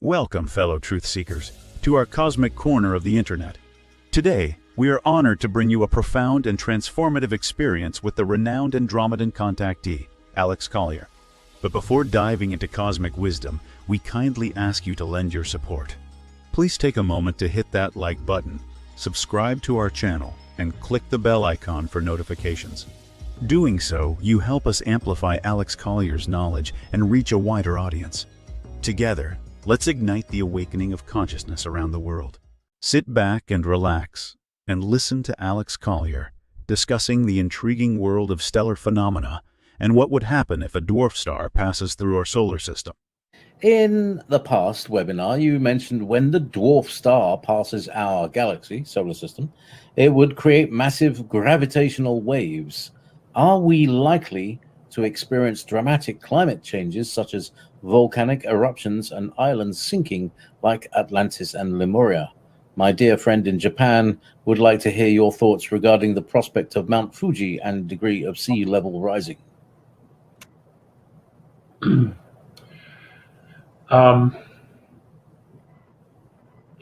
Welcome, fellow truth seekers, to our cosmic corner of the internet. Today, we are honored to bring you a profound and transformative experience with the renowned Andromedan Contactee, Alex Collier. But before diving into cosmic wisdom, we kindly ask you to lend your support. Please take a moment to hit that like button, subscribe to our channel, and click the bell icon for notifications. Doing so, you help us amplify Alex Collier's knowledge and reach a wider audience. Together, let's ignite the awakening of consciousness around the world. Sit back and relax, and listen to Alex Collier discussing the intriguing world of stellar phenomena and what would happen if a dwarf star passes through our solar system. In the past webinar, you mentioned when the dwarf star passes our galaxy, solar system, it would create massive gravitational waves. Are we likely to experience dramatic climate changes such as volcanic eruptions and islands sinking like Atlantis and Lemuria? My dear friend in Japan would like to hear your thoughts regarding the prospect of Mount Fuji and degree of sea level rising.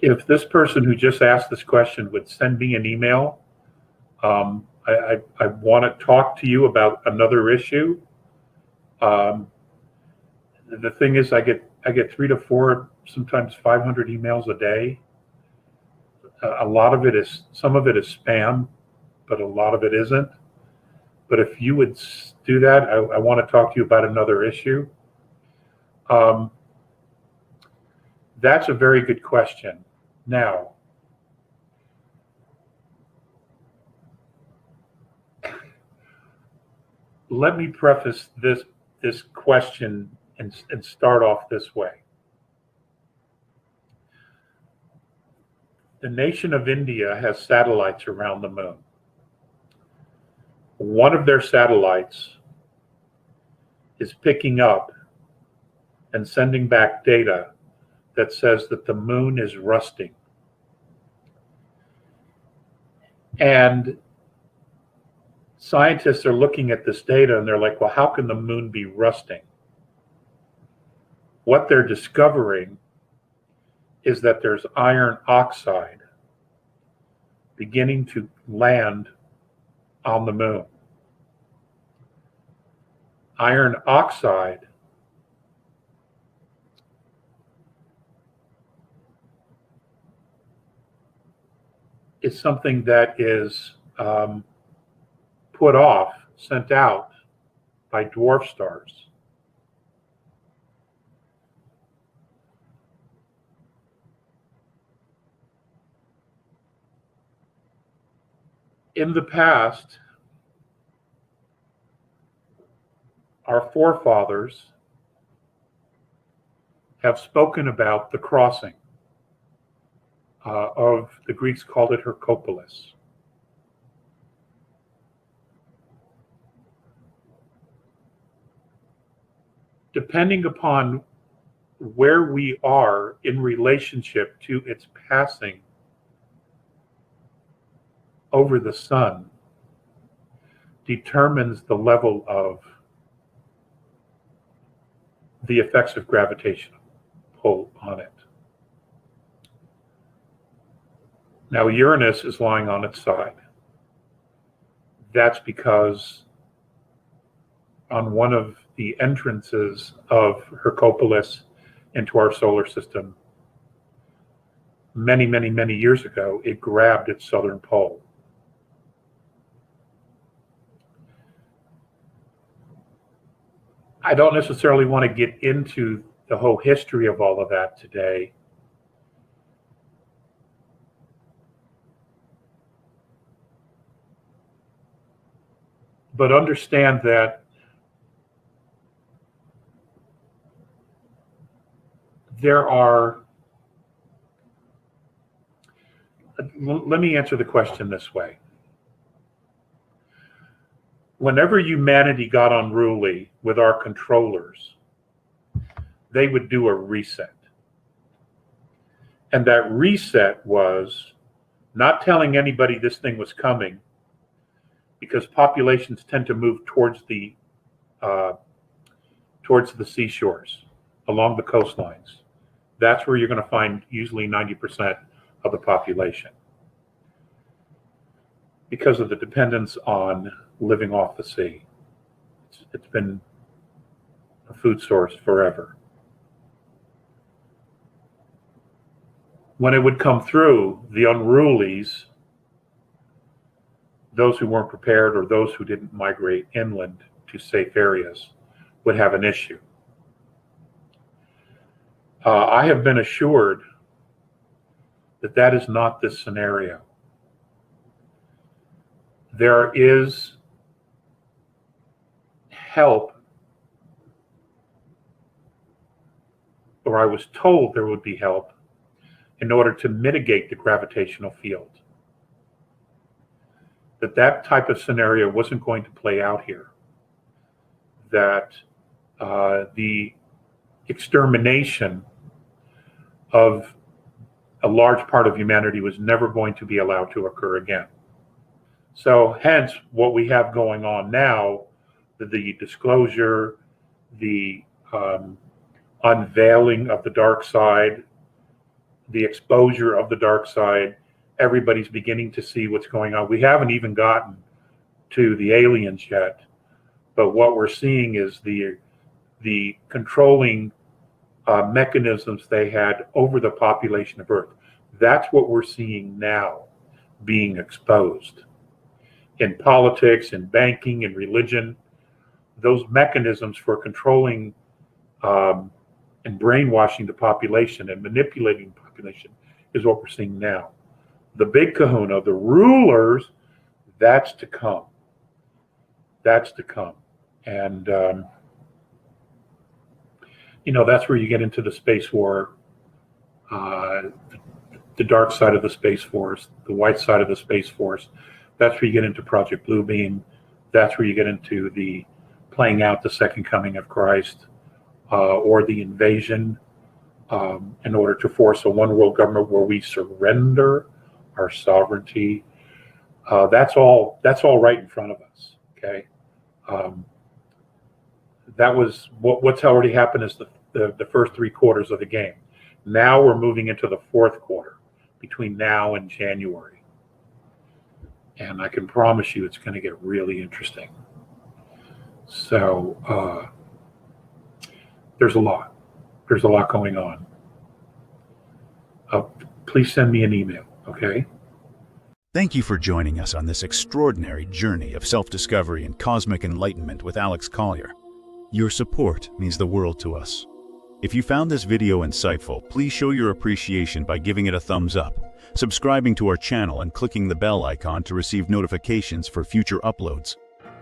If this person who just asked this question would send me an email, I want to talk to you about another issue. The thing is, I get 3 to 4, sometimes 500 emails a day. A lot of it is, some of it is spam, but a lot of it isn't. But if you would do that, I want to talk to you about another issue. That's a very good question. Now, let me preface this question and start off this way. The nation of India has satellites around the moon. One of their satellites is picking up and sending back data that says that the moon is rusting. And scientists are looking at this data and they're like, well, how can the moon be rusting? What they're discovering is that there's iron oxide beginning to land on the moon. Iron oxide is something that is put off, sent out by dwarf stars. In the past, our forefathers have spoken about the crossing of, the Greeks called it Hercopolis. Depending upon where we are in relationship to its passing over the sun determines the level of the effects of gravitational pull on it. Now, Uranus is lying on its side. That's because on one of the entrances of Hercopolis into our solar system, many, many, many years ago, it grabbed its southern pole. I don't necessarily want to get into the whole history of all of that today. But understand that there are, let me answer the question this way. Whenever humanity got unruly with our controllers, they would do a reset. And that reset was not telling anybody this thing was coming, because populations tend to move towards the seashores, along the coastlines. That's where you're going to find usually 90% of the population, because of the dependence on living off the sea. It's been a food source forever. When it would come through, the unrulies, those who weren't prepared or those who didn't migrate inland to safe areas, would have an issue. I have been assured that that is not this scenario. There is help, or I was told there would be help, in order to mitigate the gravitational field. That type of scenario wasn't going to play out here. That the extermination of a large part of humanity was never going to be allowed to occur again. So hence what we have going on now, the disclosure, the unveiling of the dark side, the exposure of the dark side, everybody's beginning to see what's going on. We haven't even gotten to the aliens yet, but what we're seeing is the controlling mechanisms they had over the population of Earth. That's what we're seeing now being exposed. In politics, in banking, in religion, those mechanisms for controlling and brainwashing the population and manipulating the population is what we're seeing now. The big kahuna, the rulers, that's to come. That's to come. And, that's where you get into the space war, the dark side of the Space Force, the white side of the Space Force. That's where you get into Project Bluebeam. That's where you get into the playing out the second coming of Christ, or the invasion, in order to force a one world government where we surrender our sovereignty. That's all right in front of us. Okay. That was what's already happened is the first 3 quarters of the game. Now we're moving into the 4th quarter between now and January. And I can promise you it's going to get really interesting. So there's a lot. There's a lot going on. Please send me an email, okay? Thank you for joining us on this extraordinary journey of self-discovery and cosmic enlightenment with Alex Collier. Your support means the world to us. If you found this video insightful, please show your appreciation by giving it a thumbs up, subscribing to our channel, and clicking the bell icon to receive notifications for future uploads.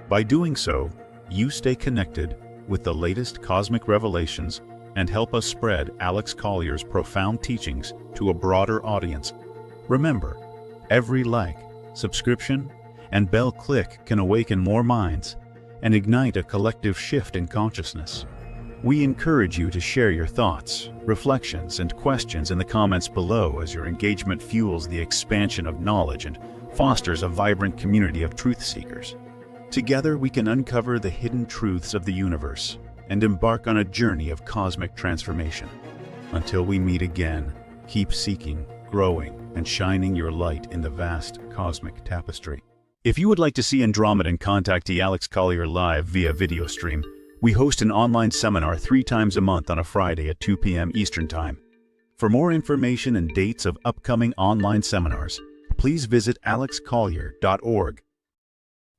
By doing so, you stay connected with the latest cosmic revelations and help us spread Alex Collier's profound teachings to a broader audience. Remember, every like, subscription, and bell click can awaken more minds and ignite a collective shift in consciousness. We encourage you to share your thoughts, reflections, and questions in the comments below, as your engagement fuels the expansion of knowledge and fosters a vibrant community of truth seekers. Together, we can uncover the hidden truths of the universe and embark on a journey of cosmic transformation. Until we meet again, keep seeking, growing, and shining your light in the vast cosmic tapestry. If you would like to see Andromedan Contactee Alex Collier live via video stream, we host an online seminar 3 times a month on a Friday at 2 p.m. Eastern Time. For more information and dates of upcoming online seminars, please visit alexcollier.org.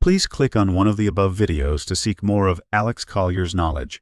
Please click on one of the above videos to seek more of Alex Collier's knowledge.